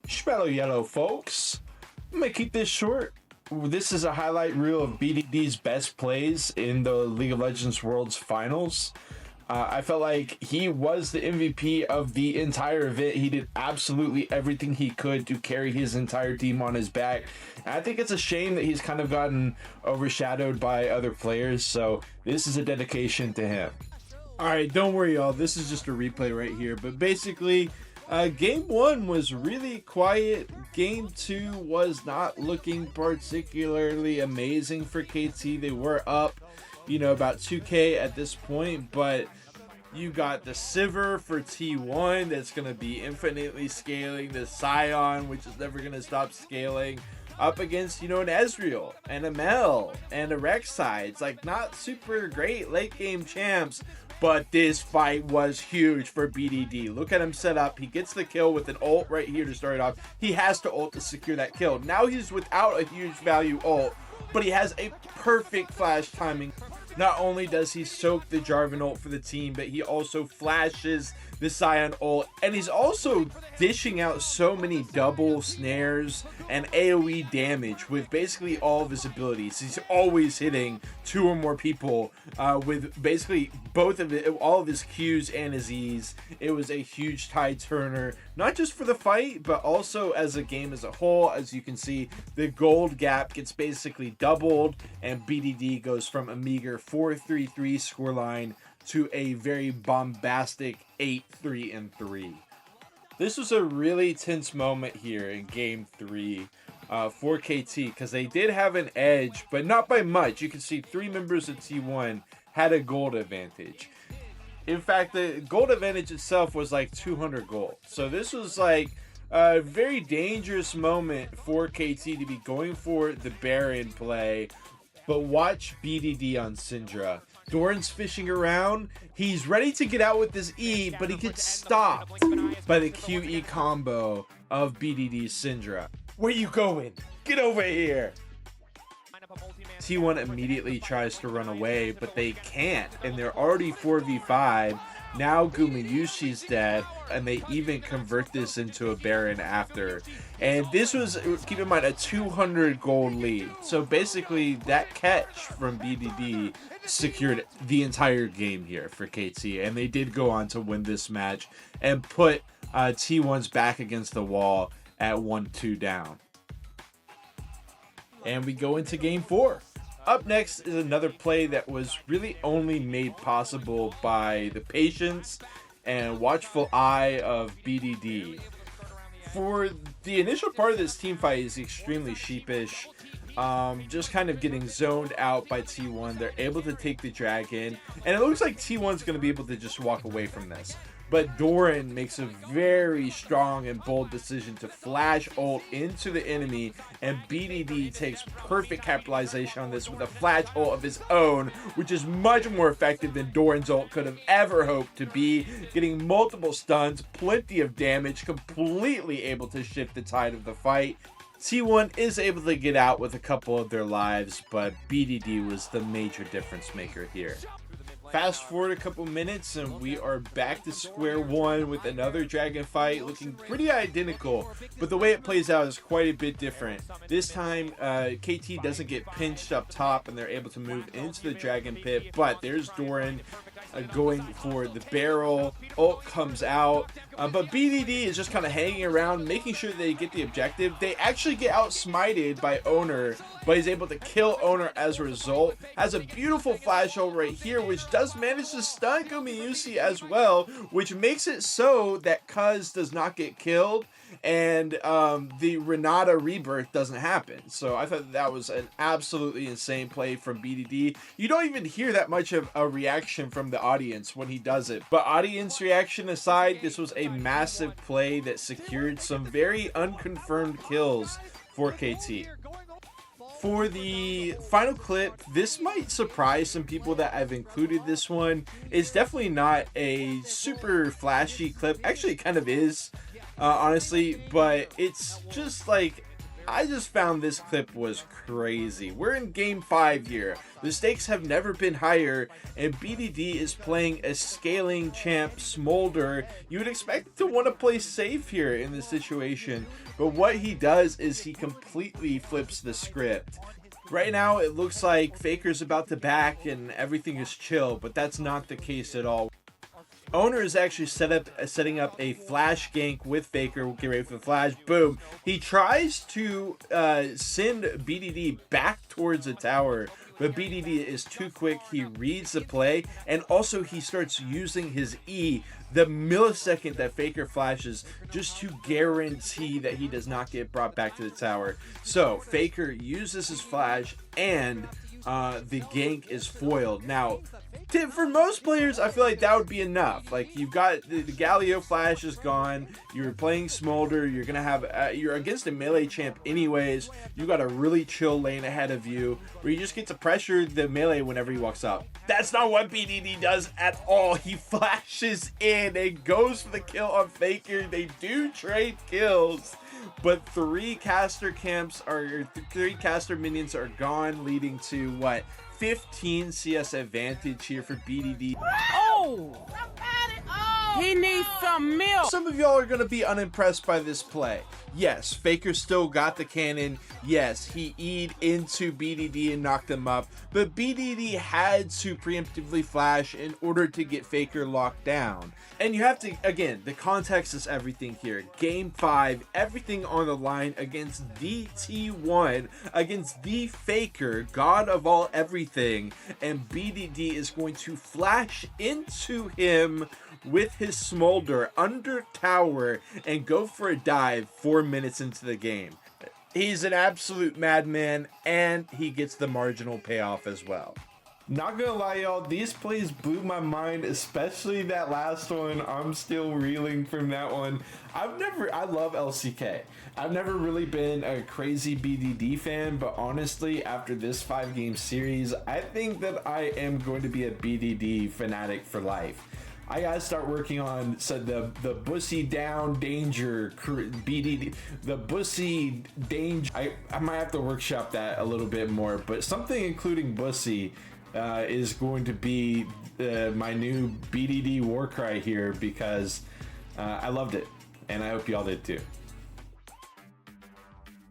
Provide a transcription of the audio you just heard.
Schmello yellow, folks. I'm gonna keep this short. This is a highlight reel of BDD's best plays in the League of Legends Worlds Finals. I felt like he was the MVP of the entire event. He did absolutely everything he could to carry his entire team on his back. And I think it's a shame that he's kind of gotten overshadowed by other players. So this is a dedication to him. All right, don't worry, y'all. This is just a replay right here. But basically, game 1 was really quiet. Game 2 was not looking particularly amazing for KT. They were up, about 2K at this point, but you got the Sivir for T1 that's going to be infinitely scaling, the Scion, which is never going to stop scaling, up against, an Ezreal and a Mel and a Rek'Sai. It's like not super great late game champs, but this fight was huge for BDD. Look at him set up. He gets the kill with an ult right here to start it off. He has to ult to secure that kill. Now he's without a huge value ult, but he has a perfect flash timing. Not only does he soak the Jarvan ult for the team, but he also flashes the Scion ult, and he's also dishing out so many double snares and AoE damage with basically all of his abilities. He's always hitting 2 or more people with basically all of his Qs and his Es. It was a huge tide turner, not just for the fight, but also as a game as a whole. As you can see, the gold gap gets basically doubled, and BDD goes from a meager 4-3-3 scoreline to a very bombastic 8-3-3. This was a really tense moment here in game 3 for KT, because they did have an edge, but not by much. You can see 3 members of T1 had a gold advantage. In fact, the gold advantage itself was like 200 gold. So this was like a very dangerous moment for KT to be going for the Baron play. But watch BDD on Syndra. Doran's fishing around. He's ready to get out with his E, but he gets stopped by the QE combo of BDD's Syndra. Where you going? Get over here. T1 immediately tries to run away, but they can't, and they're already 4v5. Now Gumayushi's dead, and they even convert this into a Baron after. And this was, keep in mind, a 200 gold lead. So basically, that catch from BDD secured the entire game here for KT. And they did go on to win this match and put T1's back against the wall at 1-2 down. And we go into game 4. Up next is another play that was really only made possible by the patience and watchful eye of BDD. For the initial part of this team fight is extremely sheepish, just kind of getting zoned out by T1. They're able to take the dragon, and it looks like T1's going to be able to just walk away from this. But Doran makes a very strong and bold decision to flash ult into the enemy, and BDD takes perfect capitalization on this with a flash ult of his own, which is much more effective than Doran's ult could have ever hoped to be, getting multiple stuns, plenty of damage, completely able to shift the tide of the fight. T1 is able to get out with a couple of their lives, but BDD was the major difference maker here. Fast forward a couple minutes and we are back to square one with another dragon fight looking pretty identical, but the way it plays out is quite a bit different. This time KT doesn't get pinched up top and they're able to move into the dragon pit, but there's Doran going for the barrel. Ult comes out, but BDD is just kind of hanging around, making sure they get the objective. They actually get outsmited by Owner, but he's able to kill Owner as a result. Has a beautiful flash ult right here, which does manage to stun Gumayusi as well, which makes it so that Cuz does not get killed and the Renata rebirth doesn't happen. So I thought that was an absolutely insane play from BDD. You don't even hear that much of a reaction from the audience when he does it. But audience reaction aside, this was a massive play that secured some very unconfirmed kills for KT. For the final clip, this might surprise some people that I've included this one. It's definitely not a super flashy clip. Actually, it kind of is, honestly, but it's just like, I just found this clip was crazy. We're in game 5 here. The stakes have never been higher, and BDD is playing a scaling champ Smolder. You would expect to want to play safe here in this situation, but what he does is he completely flips the script. Right now, it looks like Faker's about to back and everything is chill, but that's not the case at all. Owner is actually setting up a flash gank with Faker. We'll get ready for the flash. Boom. He tries to send BDD back towards the tower, but BDD is too quick. He reads the play, and also he starts using his E the millisecond that Faker flashes just to guarantee that he does not get brought back to the tower. So Faker uses his flash, and the gank is foiled. Now, for most players, I feel like that would be enough. Like, you've got the Galio flash is gone. You're playing Smolder. You're gonna have you're against a melee champ anyways. You got a really chill lane ahead of you where you just get to pressure the melee whenever he walks up. That's not what BDD does at all. He flashes in and goes for the kill on Faker. They do trade kills, but 3 caster minions are gone, leading to what? 15 CS advantage here for BDD. Oh! He needs some milk. Some of y'all are going to be unimpressed by this play. Yes, Faker still got the cannon. Yes, he E'd into BDD and knocked him up. But BDD had to preemptively flash in order to get Faker locked down. And you have to, again, the context is everything here. Game 5, everything on the line against the T1, against the Faker, god of all everything. And BDD is going to flash into him with his Smolder under tower and go for a dive 4 minutes into the game. He's an absolute madman, and he gets the marginal payoff as well. Not gonna lie, y'all, these plays blew my mind, especially that last one. I'm still reeling from that one. I love LCK. I've never really been a crazy BDD fan, but honestly, after this 5-game series, I think that I am going to be a BDD fanatic for life. I gotta start working on the bussy down danger BDD, the bussy danger. I might have to workshop that a little bit more, but something including bussy is going to be my new BDD war cry here, because I loved it, and I hope y'all did too.